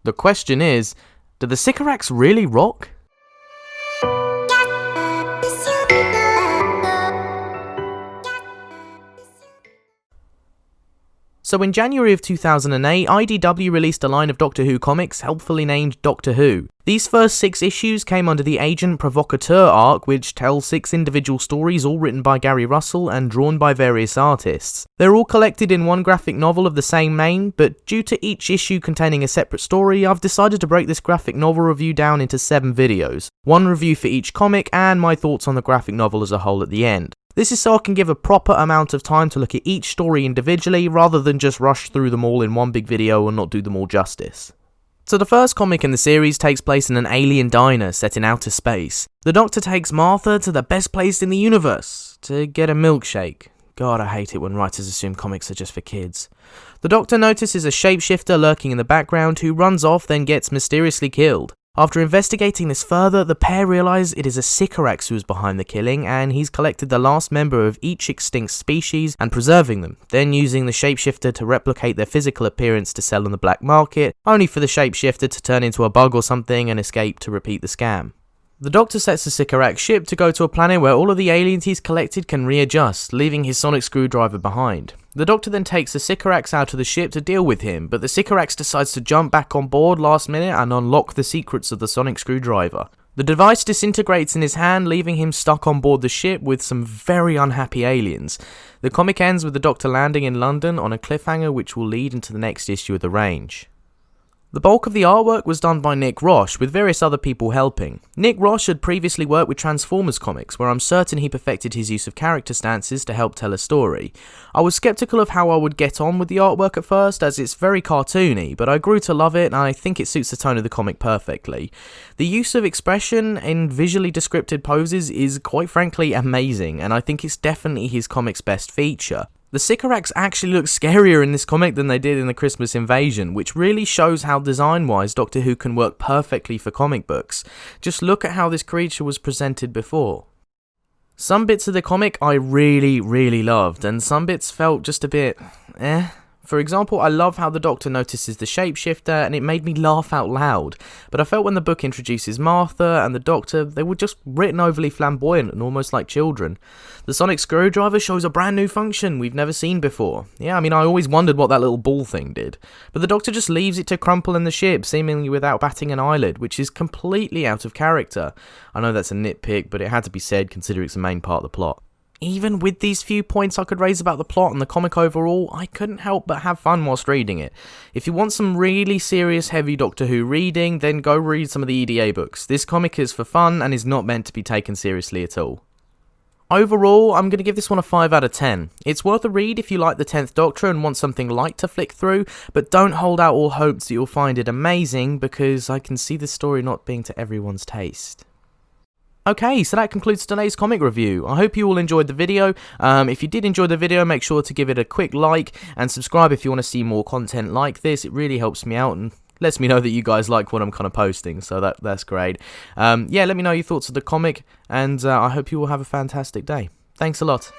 The question is, do the Sycorax really rock? So in January of 2008, IDW released a line of Doctor Who comics helpfully named Doctor Who. These first 6 issues came under the Agent Provocateur arc, which tells 6 individual stories all written by Gary Russell and drawn by various artists. They're all collected in one graphic novel of the same name, but due to each issue containing a separate story, I've decided to break this graphic novel review down into 7 videos. One review for each comic and my thoughts on the graphic novel as a whole at the end. This is so I can give a proper amount of time to look at each story individually rather than just rush through them all in one big video and not do them all justice. So the first comic in the series takes place in an alien diner set in outer space. The Doctor takes Martha to the best place in the universe to get a milkshake. God, I hate it when writers assume comics are just for kids. The Doctor notices a shapeshifter lurking in the background who runs off then gets mysteriously killed. After investigating this further, the pair realise it is a Sycorax who is behind the killing, and he's collected the last member of each extinct species and preserving them, then using the shapeshifter to replicate their physical appearance to sell on the black market, only for the shapeshifter to turn into a bug or something and escape to repeat the scam. The Doctor sets the Sycorax ship to go to a planet where all of the aliens he's collected can readjust, leaving his sonic screwdriver behind. The Doctor then takes the Sycorax out of the ship to deal with him, but the Sycorax decides to jump back on board last minute and unlock the secrets of the sonic screwdriver. The device disintegrates in his hand, leaving him stuck on board the ship with some very unhappy aliens. The comic ends with the Doctor landing in London on a cliffhanger which will lead into the next issue of the range. The bulk of the artwork was done by Nick Roche, with various other people helping. Nick Roche had previously worked with Transformers comics, where I'm certain he perfected his use of character stances to help tell a story. I was skeptical of how I would get on with the artwork at first, as it's very cartoony, but I grew to love it and I think it suits the tone of the comic perfectly. The use of expression in visually descriptive poses is quite frankly amazing, and I think it's definitely his comic's best feature. The Sycorax actually look scarier in this comic than they did in the Christmas Invasion, which really shows how design-wise Doctor Who can work perfectly for comic books. Just look at how this creature was presented before. Some bits of the comic I really loved, and some bits felt just a bit For example, I love how the Doctor notices the shapeshifter and it made me laugh out loud, but I felt when the book introduces Martha and the Doctor, they were just written overly flamboyant and almost like children. The sonic screwdriver shows a brand new function we've never seen before. Yeah, I mean, I always wondered what that little ball thing did, but the Doctor just leaves it to crumple in the ship, seemingly without batting an eyelid, which is completely out of character. I know that's a nitpick, but it had to be said considering it's the main part of the plot. Even with these few points I could raise about the plot and the comic overall, I couldn't help but have fun whilst reading it. If you want some really serious heavy Doctor Who reading, then go read some of the EDA books. This comic is for fun and is not meant to be taken seriously at all. Overall, I'm going to give this one a 5 out of 10. It's worth a read if you like the 10th Doctor and want something light to flick through, but don't hold out all hopes that you'll find it amazing, because I can see the story not being to everyone's taste. Okay, so that concludes today's comic review. I hope you all enjoyed the video. If you did enjoy the video, make sure to give it a quick like and subscribe if you want to see more content like this. It really helps me out and lets me know that you guys like what I'm kind of posting, so that's great. Yeah, let me know your thoughts of the comic, and I hope you all have a fantastic day. Thanks a lot.